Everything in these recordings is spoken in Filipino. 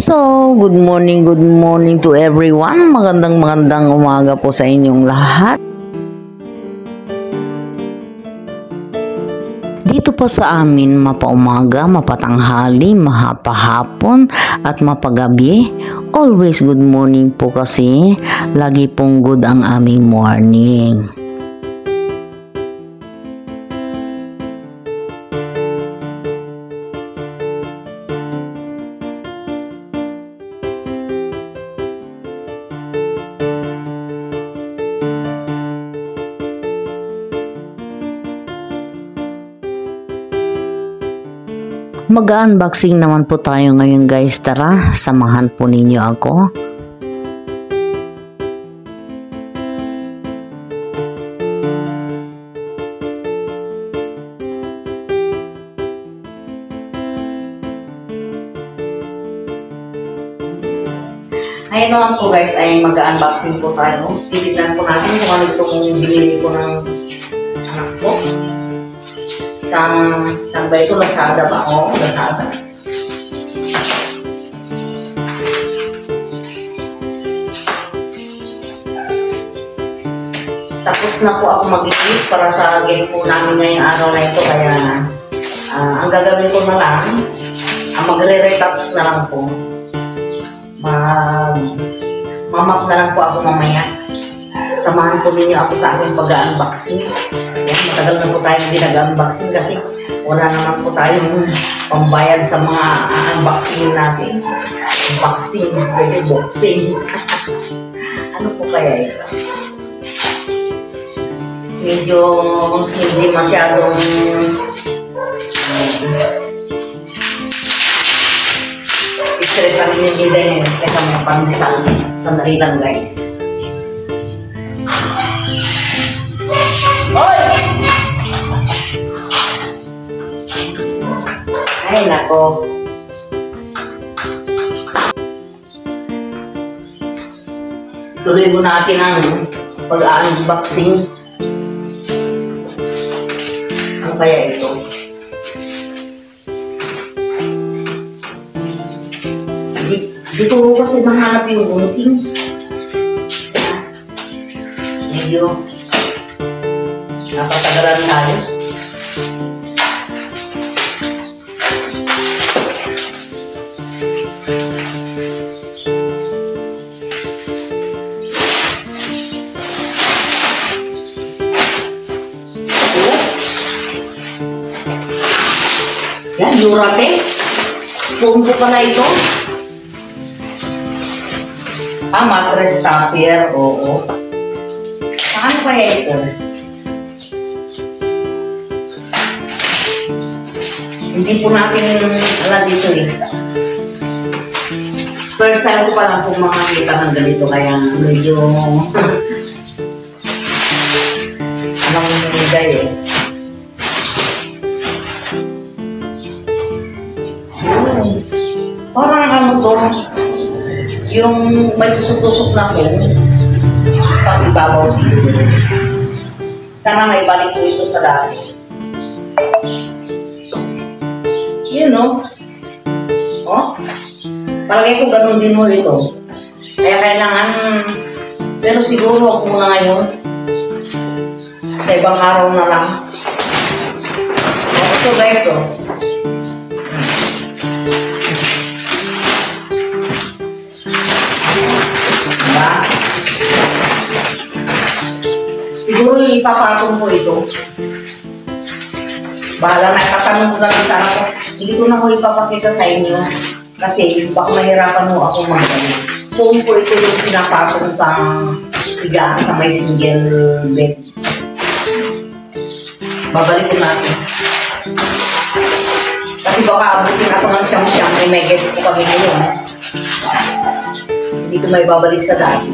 So, good morning to everyone. Magandang umaga po sa inyong lahat. Dito po sa amin, mapaumaga, mapatanghali, mahapahapon, at mapagabi. Always good morning po kasi lagi pong good ang aming morning. Mag-unboxing naman po tayo ngayon guys. Tara, samahan po ninyo ako. Ayun naman po guys, ay mag-unboxing po tayo. Titignan po natin kung ano itong binili ko ng anak ko. Saan ba ito? Lazada ba? Oo, Lazada. Tapos na po ako mag-isip para sa guest po namin ngayong araw na ito. Kaya ang gagawin ko na lang, magre-retouch na lang po. Mamap na lang po ako mamaya. Samahan po ninyo ako sa aking pag-unboxing. Matagal na po tayo hindi nag-unboxing kasi wala naman po tayong pambayad sa mga unboxing natin. Unboxing, pwede boxing. Ano po kaya ito? Medyo hindi masyadong stress ang hindi din kaya may pandesal. Sandali lang guys. Ay, nako. Tuloy mo natin ang pag-unboxing. Ano kaya ito? Dito ko kasi mahanap yung gunting. Medyo napatagalan tayo. Yan, Duratex. Combo pala ito. Mattress topper. Oo. Saan kaya ito? Hindi po natin alam dito eh. First time ko pa lang po makakita ng ganito. Kaya medyo anong nilagay eh. Parang ano to, yung may tusok-tusok na phone, pang ibabaw siguro. Sana may balik po ito sa dati. Yun no? Oh? Palagay ko ganun din mo ito. Kaya kailangan, pero siguro ako muna ngayon, sa ibang araw na lang. Ito guys oh. Siguro ipapatong ko ito. Bahala na, tatanong ko na lang sana ko. Hindi ko na ko ipapakita sa inyo. Kasi baka mahirapan mo ako mag-ano. Phone ko ito yung pinapatong sa higaan sa may single bed. Babalik ko natin. Kasi baka abutin ako ng siyang-siyang. May guest ko kami ngayon. Hindi ko may babalik sa dati.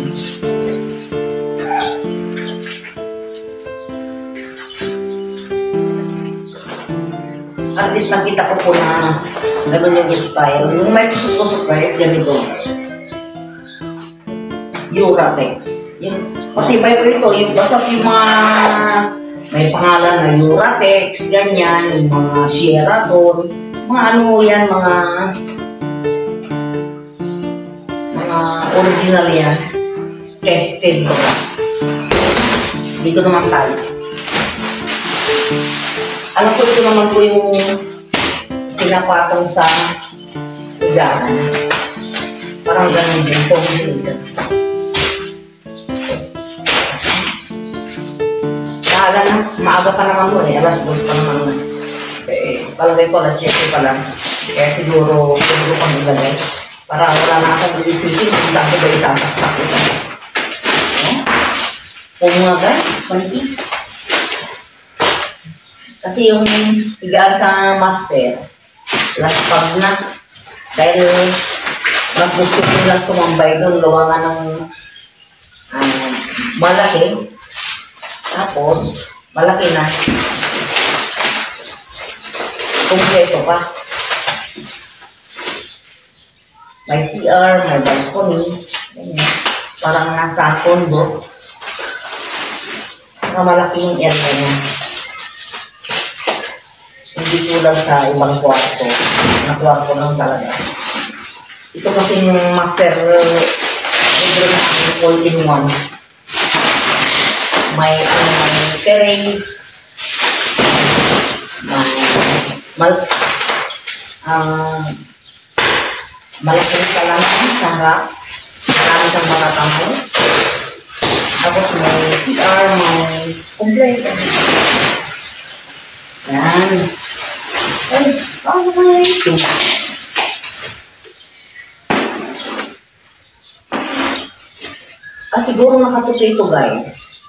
At least nakita ko po na gano'n yung style. Yung may tusok-tusok guys, ganito. Duratex. Yung matibay po ito. Yung basta yung mga may pangalan na Duratex, ganyan. Yung mga Sheraton. Mga ano yan, mga mga original yan. Tested ko. Dito naman tayo. Alam ko ito naman po yung pinapatong sa higaan. Parang ganun din po. Maaga na. Maaga pa naman po eh. Alas 2 pa naman. Palagay ko alas 7 pa lang. Kaya siguro pang ilagay. Para wala na akong iisipin kung dati ba isasaksak ito. O mga guys, manipis. Kasi yung higaan sa master, last pag na. Dahil mas gusto ko lang tumambay doon. Gawa nga ng malaki. Tapos, malaki na. Kompleto pa. May CR, may balcony. Parang nasa condo. Saka malaki yung area niya. Hindi tulad sa ibang kwarto. Na kwarto lang talaga. Ito kasi yung master bedroom na all-in-one. May terrace. Malaking salaman sa harap. Marami siyang mga tamo. Tapos may CR, may kompleto. Yan. Ay, okay. Ito. Siguro nakatuto ito guys.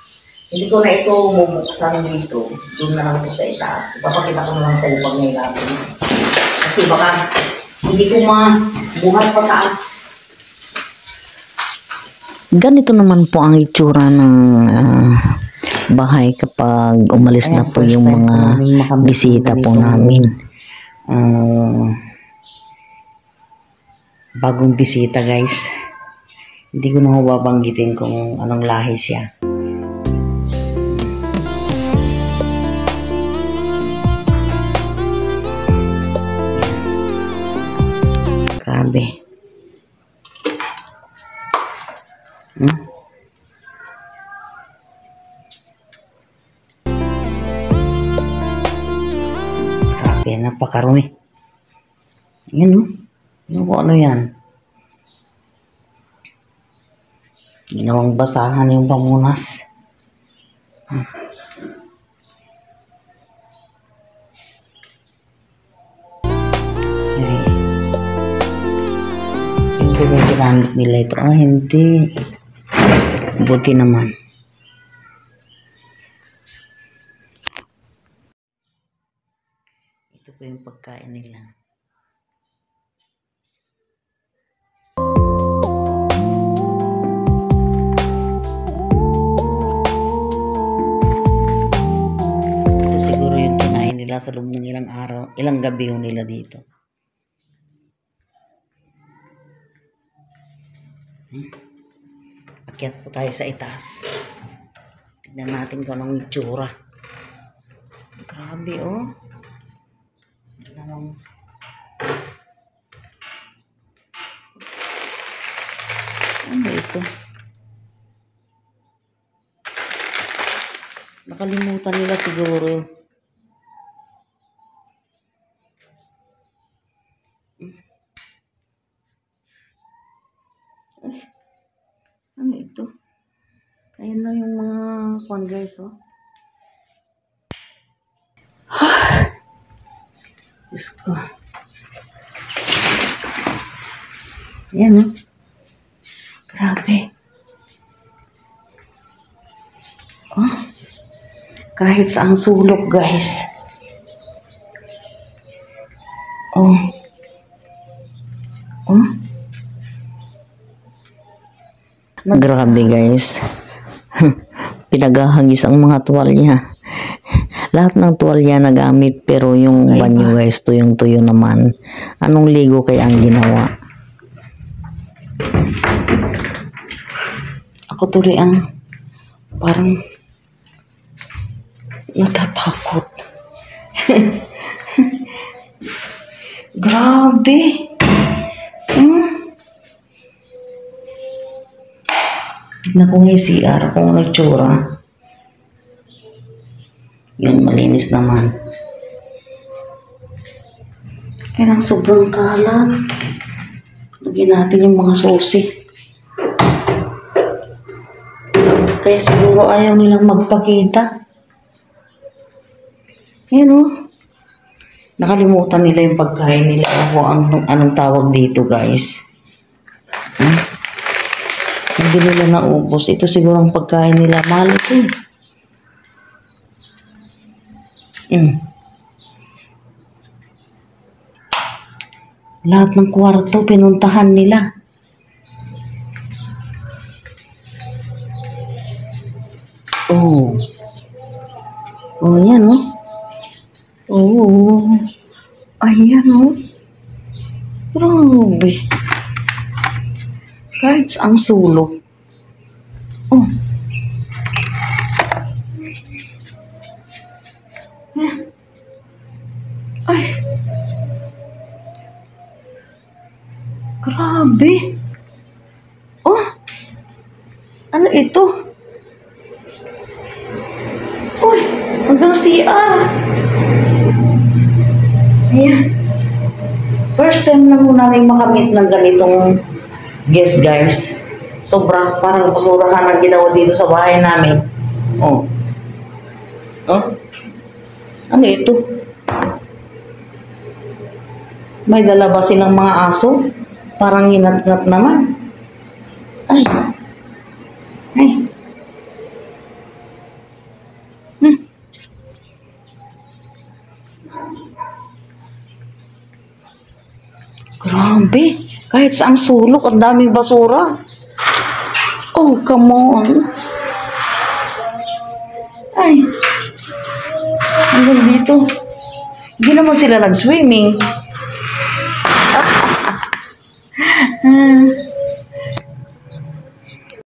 Hindi ko na ito bubuksan dito. Doon na lang ito sa itaas. Papakita ko na lang sa iyo pag may lapin. Kasi baka hindi ko mabuhat pataas. Ganito naman po ang itsura ng bahay kapag umalis na po yung mga bisita po namin. Bagong bisita guys. Hindi ko na babanggitin kung anong lahi siya. Grabe. Grabe, napakarumi. Yan o. Yung ano yan. Ginawang basahan yung pamunas. Hindi yung ginamit nila ito. Hindi. Buti naman. Ito po yung pagkain nila. Sa loob ng ilang araw, ilang gabi yung nila dito. Akyat po tayo sa itaas. Tignan natin kung anong itsura. Grabe oh. Ano ito? Nakalimutan nila siguro. Ano ito? Ayan na yung mga kwan guys, oh. Diyos ko. Ayan, oh. Grabe. Oh. Kahit saang sulok, guys. Oh. Oh. Grabe guys. Pinaghahagis ang mga tuwalya. Lahat ng tuwalya nagamit pero yung banyo guys, tuyong-tuyo naman. Anong ligo kaya ang ginawa? Ako tuloy ang parang natatakot. Grabe. Tignan ko nga yung CR kung ano itsura. Yun, malinis naman. Kaya lang sobrang kalat. Lagyan natin yung mga susi. Kaya siguro ayaw nilang magpakita. Yan o. Nakalimutan nila yung pagkain nila. Ako anong tawag dito, guys. Hindi nila naubos. Ito siguro ang pagkain nila. Mahal ito eh. Lahat ng kwarto pinuntahan nila. Oh. Oh, yan oh. Oh. Ayan oh. Grabe. Kahit ang sulok. Oh. Ay. Grabe. Oh. Ano ito? Uy, hanggang CR. Ayan. First time na muna namin makamit ng ganitong guest, guys. Sobra, parang basurahan ang ginawa dito sa bahay namin. Oh. Oh? Ano ito? May dala ba silang mga aso? Parang hinat-ngat naman. Ay. Ay. Grabe. Kahit saang sulok, ang daming basura. Oh, come on. Ay. Hanggang dito. Hindi naman sila nag-swimming.